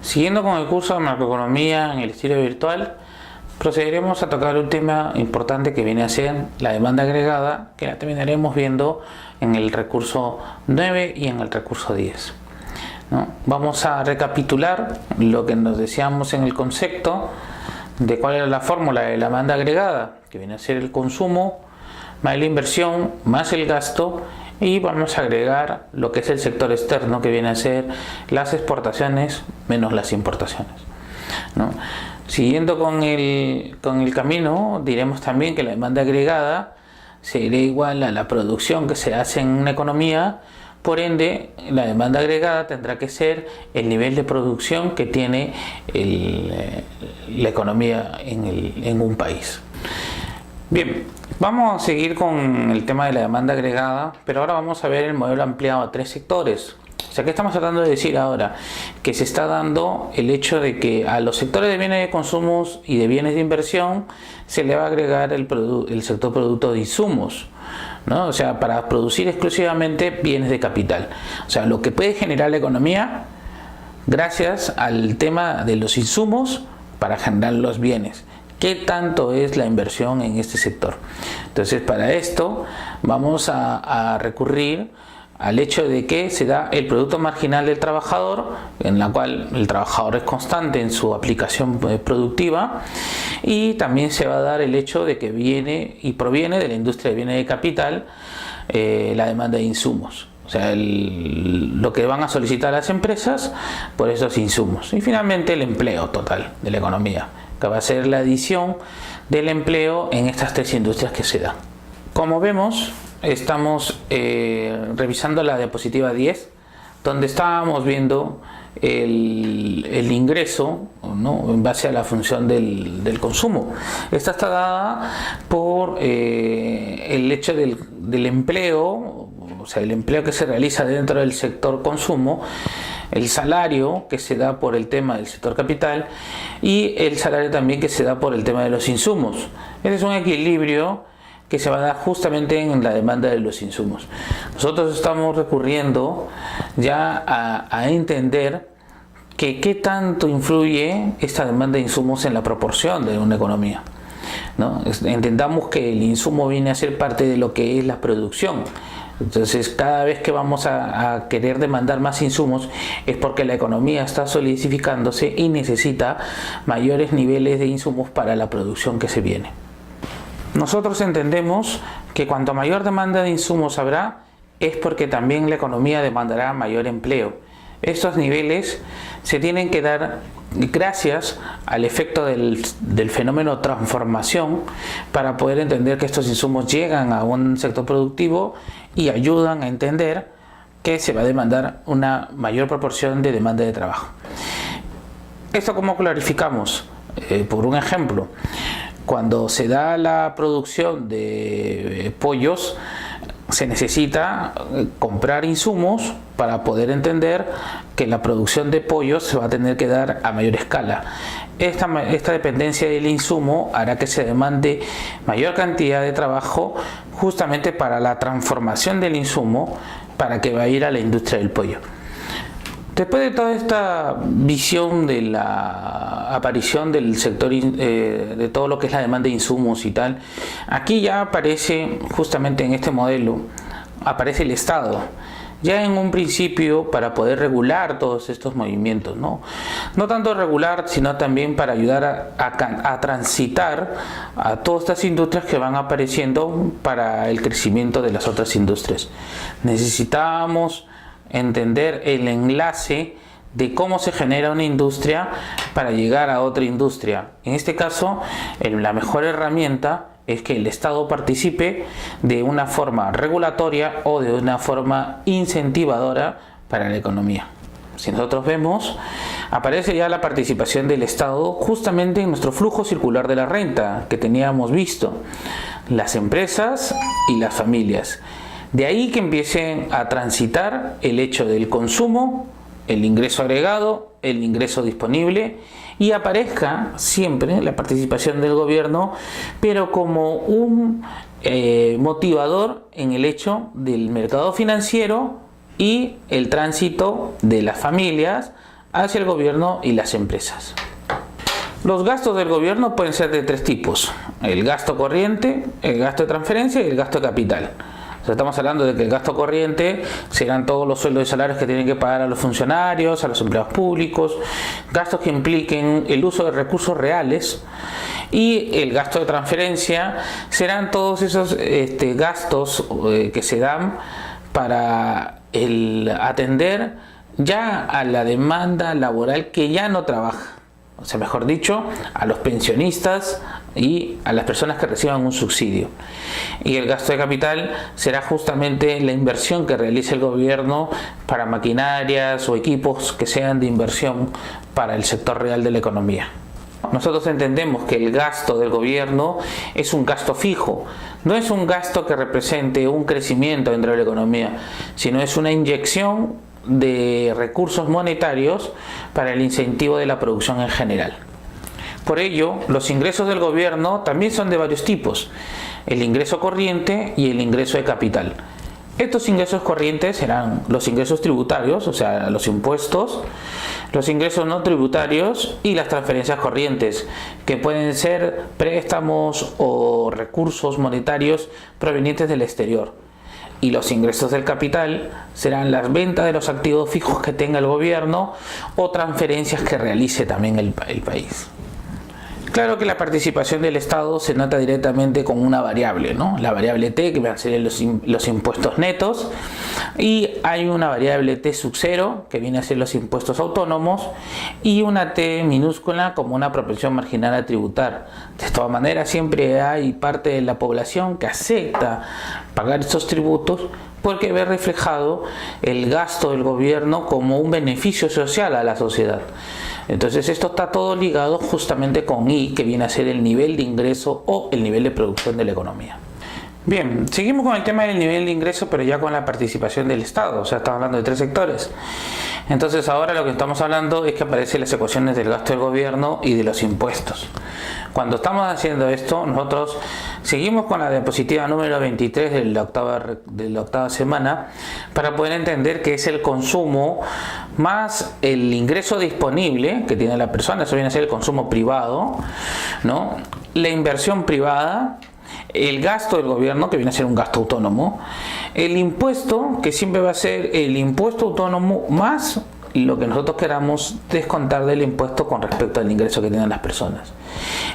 Siguiendo con el curso de macroeconomía en el estilo virtual, procederemos a tocar un tema importante que viene a ser la demanda agregada, que la terminaremos viendo en el recurso 9 y en el recurso 10. ¿No? Vamos a recapitular lo que nos decíamos en el concepto de cuál era la fórmula de la demanda agregada, que viene a ser el consumo más la inversión más el gasto, y vamos a agregar lo que es el sector externo, que viene a ser las exportaciones menos las importaciones, ¿no? Siguiendo con el camino, diremos también que la demanda agregada será igual a la producción que se hace en una economía. Por ende, la demanda agregada tendrá que ser el nivel de producción que tiene la economía en un país. Bien, vamos a seguir con el tema de la demanda agregada, pero ahora vamos a ver el modelo ampliado a 3 sectores. O sea, ¿qué estamos tratando de decir ahora? Que se está dando el hecho de que a los sectores de bienes de consumo y de bienes de inversión se le va a agregar el sector producto de insumos, ¿no? O sea, para producir exclusivamente bienes de capital. O sea, lo que puede generar la economía gracias al tema de los insumos para generar los bienes. ¿Qué tanto es la inversión en este sector? Entonces, para esto vamos a recurrir al hecho de que se da el producto marginal del trabajador, en la cual el trabajador es constante en su aplicación productiva, y también se va a dar el hecho de que viene y proviene de la industria de bienes de capital la demanda de insumos. O sea, lo que van a solicitar las empresas por esos insumos. Y finalmente el empleo total de la economía, que va a ser la adición del empleo en estas 3 industrias que se dan. Como vemos, estamos revisando la diapositiva 10, donde estábamos viendo el ingreso, ¿no?, en base a la función del consumo. Esta está dada por el hecho del empleo, o sea, el empleo que se realiza dentro del sector consumo, el salario que se da por el tema del sector capital y el salario también que se da por el tema de los insumos. Ese es un equilibrio que se va a dar justamente en la demanda de los insumos. Nosotros estamos recurriendo ya a entender que qué tanto influye esta demanda de insumos en la proporción de una economía, ¿no? Entendamos que el insumo viene a ser parte de lo que es la producción. Entonces, cada vez que vamos a querer demandar más insumos es porque la economía está solidificándose y necesita mayores niveles de insumos para la producción que se viene. Nosotros entendemos que cuanto mayor demanda de insumos habrá, es porque también la economía demandará mayor empleo. Estos niveles se tienen que dar gracias al efecto del fenómeno transformación, para poder entender que estos insumos llegan a un sector productivo y ayudan a entender que se va a demandar una mayor proporción de demanda de trabajo. ¿Esto cómo clarificamos? Por un ejemplo, cuando se da la producción de pollos, se necesita comprar insumos para poder entender que la producción de pollos se va a tener que dar a mayor escala. Esta dependencia del insumo hará que se demande mayor cantidad de trabajo justamente para la transformación del insumo, para que va a ir a la industria del pollo. Después de toda esta visión de la aparición del sector, de todo lo que es la demanda de insumos y tal, aquí ya aparece, justamente en este modelo, aparece el Estado, ya en un principio para poder regular todos estos movimientos, ¿no? No tanto regular, sino también para ayudar a transitar a todas estas industrias que van apareciendo para el crecimiento de las otras industrias. Necesitamos entender el enlace de cómo se genera una industria para llegar a otra industria. En este caso, la mejor herramienta es que el Estado participe de una forma regulatoria o de una forma incentivadora para la economía. Si nosotros vemos, aparece ya la participación del Estado justamente en nuestro flujo circular de la renta que teníamos visto, las empresas y las familias. De ahí que empiecen a transitar el hecho del consumo, el ingreso agregado, el ingreso disponible, y aparezca siempre la participación del gobierno, pero como un motivador en el hecho del mercado financiero y el tránsito de las familias hacia el gobierno y las empresas. Los gastos del gobierno pueden ser de tres tipos: el gasto corriente, el gasto de transferencia y el gasto de capital. O sea, estamos hablando de que el gasto corriente serán todos los sueldos y salarios que tienen que pagar a los funcionarios, a los empleados públicos, gastos que impliquen el uso de recursos reales, y el gasto de transferencia serán todos esos gastos que se dan para atender ya a la demanda laboral que ya no trabaja. O sea, mejor dicho, a los pensionistas y a las personas que reciban un subsidio. Y el gasto de capital será justamente la inversión que realice el gobierno para maquinarias o equipos que sean de inversión para el sector real de la economía. Nosotros entendemos que el gasto del gobierno es un gasto fijo, no es un gasto que represente un crecimiento dentro de la economía, sino es una inyección de recursos monetarios para el incentivo de la producción en general. Por ello, los ingresos del gobierno también son de varios tipos: el ingreso corriente y el ingreso de capital. Estos ingresos corrientes serán los ingresos tributarios, o sea, los impuestos, los ingresos no tributarios y las transferencias corrientes, que pueden ser préstamos o recursos monetarios provenientes del exterior. Y los ingresos del capital serán las ventas de los activos fijos que tenga el gobierno o transferencias que realice también el país. Claro que la participación del Estado se nota directamente con una variable, ¿no? La variable T, que van a ser los impuestos netos, y hay una variable T sub 0, que viene a ser los impuestos autónomos, y una T minúscula como una propensión marginal a tributar. De todas maneras, siempre hay parte de la población que acepta pagar estos tributos porque ve reflejado el gasto del gobierno como un beneficio social a la sociedad. Entonces esto está todo ligado justamente con I, que viene a ser el nivel de ingreso o el nivel de producción de la economía. Bien, seguimos con el tema del nivel de ingreso, pero ya con la participación del Estado. O sea, estamos hablando de tres sectores. Entonces ahora lo que estamos hablando es que aparecen las ecuaciones del gasto del gobierno y de los impuestos. Cuando estamos haciendo esto, nosotros seguimos con la diapositiva número 23 de la octava semana para poder entender qué es el consumo más el ingreso disponible que tiene la persona. Eso viene a ser el consumo privado, ¿no? La inversión privada, el gasto del gobierno, que viene a ser un gasto autónomo, el impuesto, que siempre va a ser el impuesto autónomo más lo que nosotros queramos descontar del impuesto con respecto al ingreso que tienen las personas,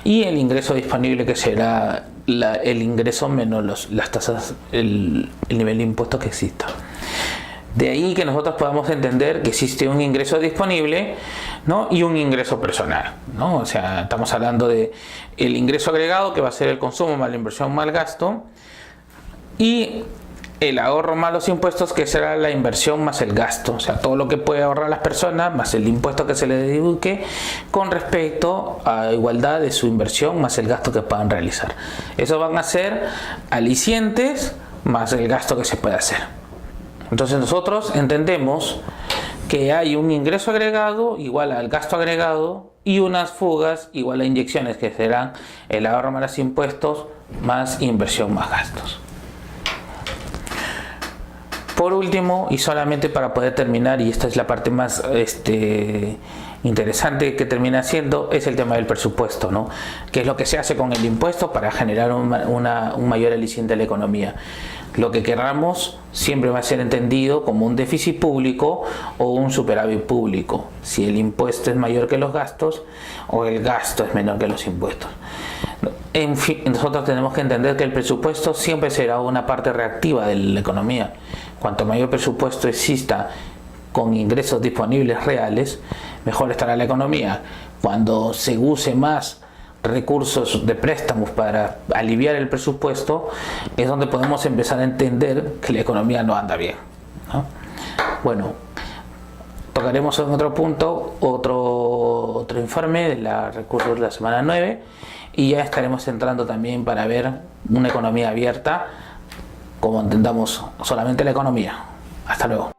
y el ingreso disponible, que será el ingreso menos las tasas, el nivel de impuestos que exista. De ahí que nosotros podamos entender que existe un ingreso disponible, ¿no? Y un ingreso personal, ¿no? O sea, estamos hablando de el ingreso agregado, que va a ser el consumo más la inversión más el gasto, y el ahorro más los impuestos, que será la inversión más el gasto. O sea, todo lo que puede ahorrar las personas más el impuesto que se le dedique con respecto a igualdad de su inversión más el gasto que puedan realizar. Eso van a ser alicientes más el gasto que se puede hacer. Entonces nosotros entendemos que hay un ingreso agregado igual al gasto agregado y unas fugas igual a inyecciones, que serán el ahorro más los impuestos más inversión más gastos. Por último, y solamente para poder terminar, y esta es la parte más interesante que termina siendo, es el tema del presupuesto, ¿no? Que es lo que se hace con el impuesto para generar un mayor aliciente a la economía. Lo que queramos siempre va a ser entendido como un déficit público o un superávit público, si el impuesto es mayor que los gastos o el gasto es menor que los impuestos. En fin, nosotros tenemos que entender que el presupuesto siempre será una parte reactiva de la economía. Cuanto mayor presupuesto exista con ingresos disponibles reales, mejor estará la economía. Cuando se use más recursos de préstamos para aliviar el presupuesto, es donde podemos empezar a entender que la economía no anda bien, ¿no? Bueno, tocaremos en otro punto otro informe de los recursos de la semana 9, y ya estaremos entrando también para ver una economía abierta, como entendamos solamente la economía. Hasta luego.